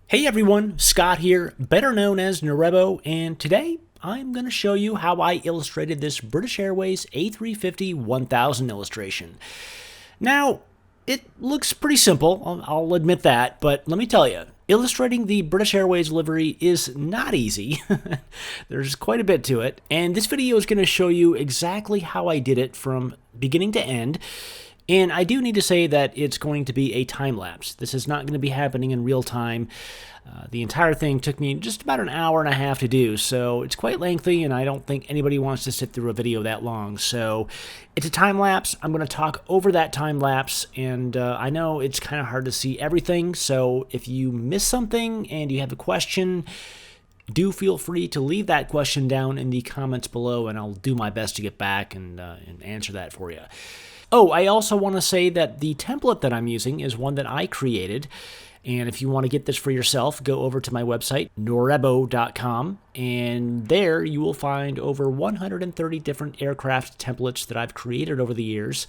Hey everyone, Scott here, better known as Narebo, and today I'm going to show you how I illustrated this British Airways A350-1000 illustration. Now, it looks pretty simple, I'll admit that, but let me tell you, illustrating the British Airways livery is not easy. There's quite a bit to it, and this video is going to show you exactly how I did it from beginning to end. And I do need to say that it's going to be a time lapse. This is not going to be happening in real time. The entire thing took me just about an hour and a half to do, so it's quite lengthy, and I don't think anybody wants to sit through a video that long. So it's a time lapse. I'm going to talk over that time lapse, and I know it's kind of hard to see everything, so if you miss something and you have a question, do feel free to leave that question down in the comments below, and I'll do my best to get back and answer that for you. Oh, I also want to say that the template that I'm using is one that I created. And if you want to get this for yourself, go over to my website, norebo.com, and there you will find over 130 different aircraft templates that I've created over the years,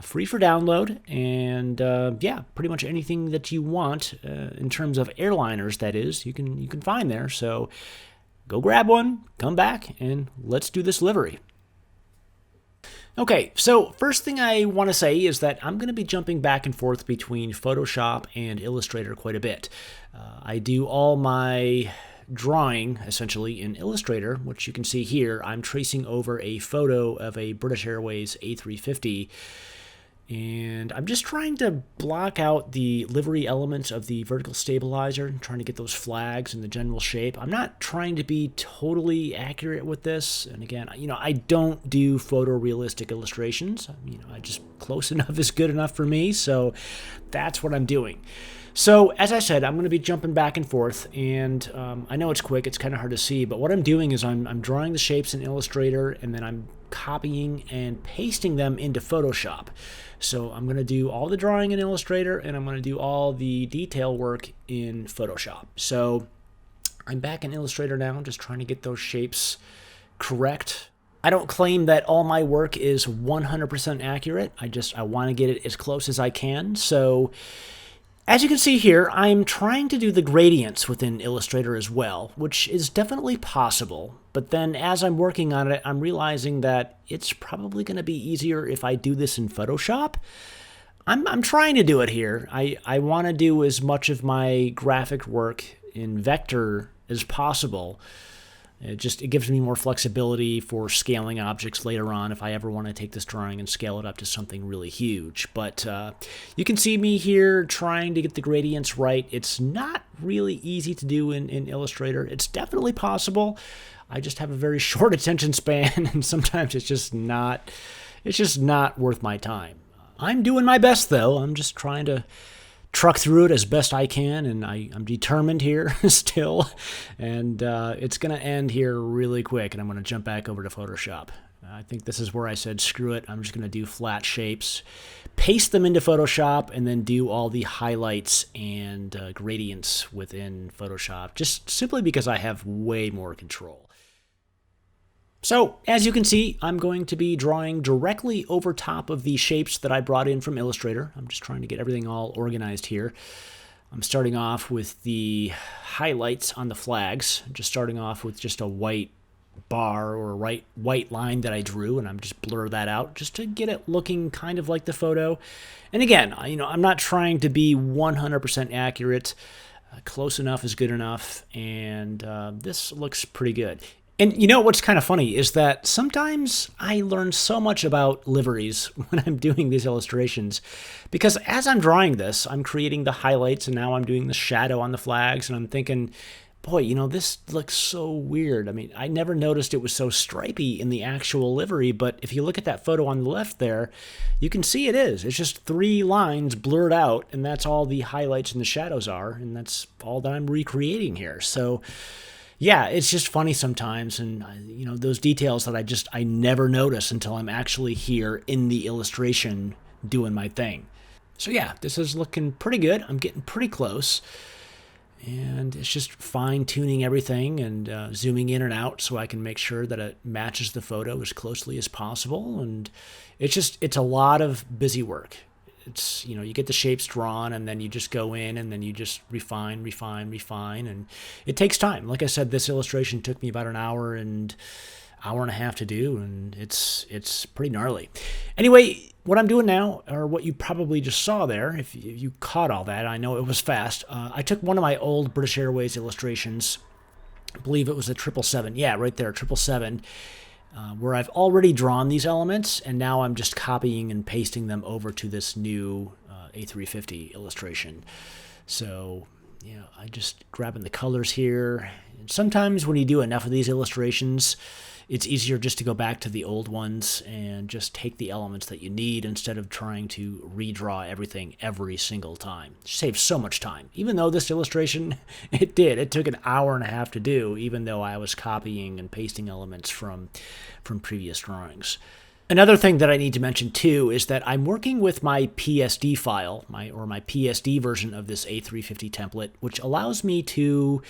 free for download, and yeah, pretty much anything that you want in terms of airliners, that is, you can find there. So go grab one, come back, and let's do this livery. Okay, so first thing I want to say is that I'm going to be jumping back and forth between Photoshop and Illustrator quite a bit. I do all my drawing essentially in Illustrator, which you can see here. I'm tracing over a photo of a British Airways A350, and I'm just trying to block out the livery elements of the vertical stabilizer, trying to get those flags and the general shape. I'm not trying to be totally accurate with this. And again, I don't do photorealistic illustrations. I just close enough is good enough for me. So that's what I'm doing. So as I said, I'm going to be jumping back and forth, and I know it's quick, it's kind of hard to see, but what I'm doing is I'm drawing the shapes in Illustrator, and then I'm copying and pasting them into Photoshop. So I'm going to do all the drawing in Illustrator, and I'm going to do all the detail work in Photoshop. So I'm back in Illustrator now, just trying to get those shapes correct. I don't claim that all my work is 100% accurate. I want to get it as close as I can. So as you can see here, I'm trying to do the gradients within Illustrator as well, which is definitely possible. But then as I'm working on it, I'm realizing that it's probably going to be easier if I do this in Photoshop. I'm trying to do it here. I want to do as much of my graphic work in vector as possible. It gives me more flexibility for scaling objects later on if I ever want to take this drawing and scale it up to something really huge. But you can see me here trying to get the gradients right. It's not really easy to do in Illustrator. It's definitely possible. I just have a very short attention span, and sometimes it's just not worth my time. I'm doing my best, though. I'm just trying to truck through it as best I can, and I'm determined here still, and it's going to end here really quick, and I'm going to jump back over to Photoshop. I think this is where I said screw it. I'm just going to do flat shapes, paste them into Photoshop, and then do all the highlights and gradients within Photoshop, just simply because I have way more control. So, as you can see, I'm going to be drawing directly over top of the shapes that I brought in from Illustrator. I'm just trying to get everything all organized here. I'm starting off with the highlights on the flags, just starting off with just a white bar or a white line that I drew, and I'm just blur that out just to get it looking kind of like the photo. And again, I'm not trying to be 100% accurate. Close enough is good enough, and this looks pretty good. And what's kind of funny is that sometimes I learn so much about liveries when I'm doing these illustrations, because as I'm drawing this, I'm creating the highlights, and now I'm doing the shadow on the flags, and I'm thinking, boy, this looks so weird. I never noticed it was so stripy in the actual livery, but if you look at that photo on the left there, you can see it is. It's just 3 lines blurred out, and that's all the highlights and the shadows are, and that's all that I'm recreating here. So yeah, it's just funny sometimes, and those details that I never notice until I'm actually here in the illustration doing my thing. So yeah, this is looking pretty good. I'm getting pretty close, and it's just fine-tuning everything and zooming in and out so I can make sure that it matches the photo as closely as possible. And it's a lot of busy work. it's, you get the shapes drawn, and then you just go in and then you just refine, and it takes time. Like I said, this illustration took me about an hour and a half to do, and it's pretty gnarly. Anyway, what I'm doing now, or what you probably just saw there, if you caught all that, I know it was fast. I took one of my old British Airways illustrations, I believe it was a 777. Yeah, right there, 777. Where I've already drawn these elements, and now I'm just copying and pasting them over to this new A350 illustration. So, I just grabbing the colors here. And sometimes when you do enough of these illustrations, it's easier just to go back to the old ones and just take the elements that you need instead of trying to redraw everything every single time. It saves so much time. Even though this illustration, it took an hour and a half to do, even though I was copying and pasting elements from previous drawings. Another thing that I need to mention too is that I'm working with my PSD file, my PSD version of this A350 template, which allows me to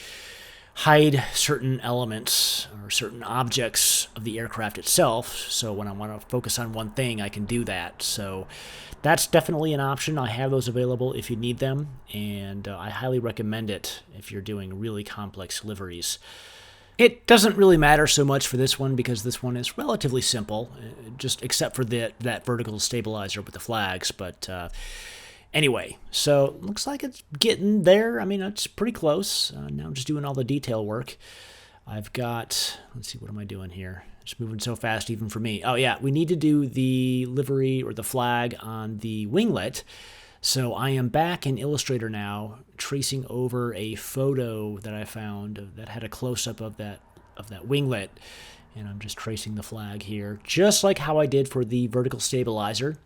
hide certain elements or certain objects of the aircraft itself. So when I want to focus on one thing, I can do that. So that's definitely an option. I have those available if you need them, and I highly recommend it if you're doing really complex liveries. It doesn't really matter so much for this one because this one is relatively simple, just except for that vertical stabilizer with the flags. But anyway, so looks like it's getting there. I mean, it's pretty close. Now I'm just doing all the detail work. I've got, let's see, what am I doing here? It's moving so fast even for me. Oh yeah, we need to do the livery or the flag on the winglet. So I am back in Illustrator now, tracing over a photo that I found that had a close-up of that winglet. And I'm just tracing the flag here, just like how I did for the vertical stabilizer.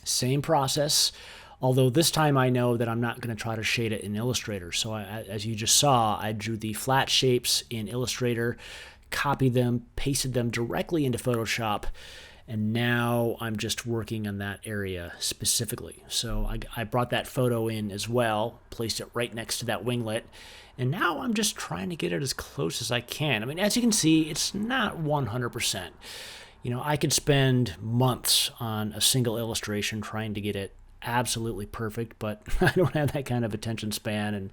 Same process. Although this time I know that I'm not going to try to shade it in Illustrator. So as you just saw, I drew the flat shapes in Illustrator, copied them, pasted them directly into Photoshop, and now I'm just working on that area specifically. So I brought that photo in as well, placed it right next to that winglet, and now I'm just trying to get it as close as I can. I mean, as you can see, it's not 100%. I could spend months on a single illustration trying to get it absolutely perfect, but I don't have that kind of attention span, and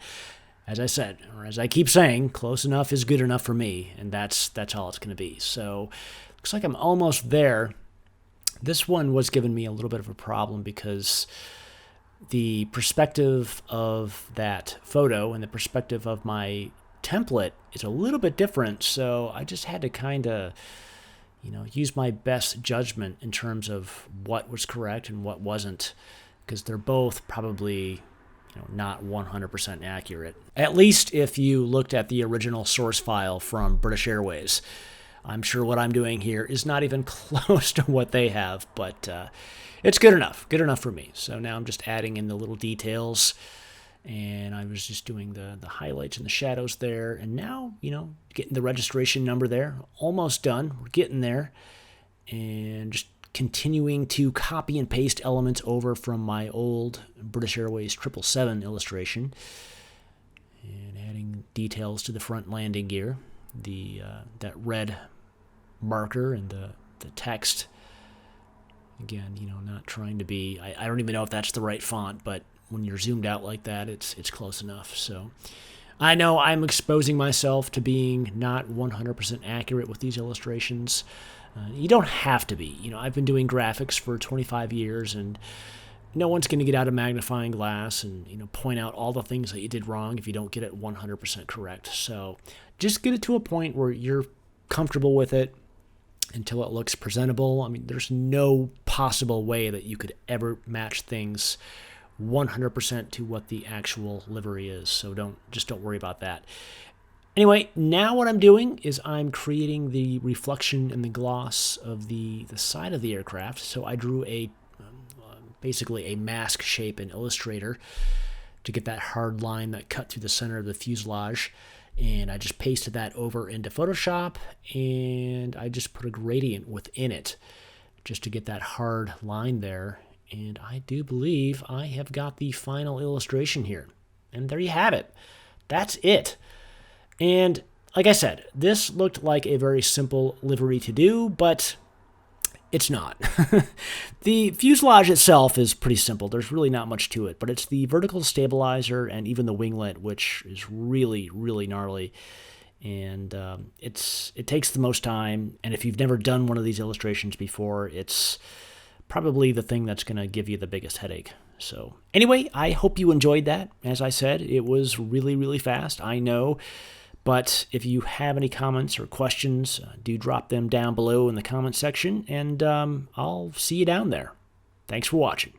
as I said, or as I keep saying, close enough is good enough for me, and that's all it's going to be. So looks like I'm almost there. This one was giving me a little bit of a problem because the perspective of that photo and the perspective of my template is a little bit different, so I just had to kind of use my best judgment in terms of what was correct and what wasn't, because they're both probably not 100% accurate. At least if you looked at the original source file from British Airways. I'm sure what I'm doing here is not even close to what they have, but it's good enough for me. So now I'm just adding in the little details, and I was just doing the highlights and the shadows there, and now, getting the registration number there. Almost done. We're getting there, and just continuing to copy and paste elements over from my old British Airways 777 illustration, and adding details to the front landing gear, that red marker and the text. Again, not trying to be, I don't even know if that's the right font, but when you're zoomed out like that, it's close enough. So I know I'm exposing myself to being not 100% accurate with these illustrations. You don't have to be. I've been doing graphics for 25 years, and no one's going to get out a magnifying glass and point out all the things that you did wrong if you don't get it 100% correct. So just get it to a point where you're comfortable with it until it looks presentable. I mean, there's no possible way that you could ever match things 100% to what the actual livery is. So don't worry about that. Anyway, now what I'm doing is I'm creating the reflection and the gloss of the side of the aircraft. So I drew basically a mask shape in Illustrator to get that hard line that cut through the center of the fuselage. And I just pasted that over into Photoshop, and I just put a gradient within it just to get that hard line there. And I do believe I have got the final illustration here. And there you have it. That's it. And like I said, this looked like a very simple livery to do, but It's not. The fuselage itself is pretty simple. There's really not much to it, but it's the vertical stabilizer and even the winglet, which is really, really gnarly. And it takes the most time. And if you've never done one of these illustrations before, it's probably the thing that's going to give you the biggest headache. So anyway, I hope you enjoyed that. As I said, it was really, really fast, I know. But if you have any comments or questions, do drop them down below in the comment section, and I'll see you down there. Thanks for watching.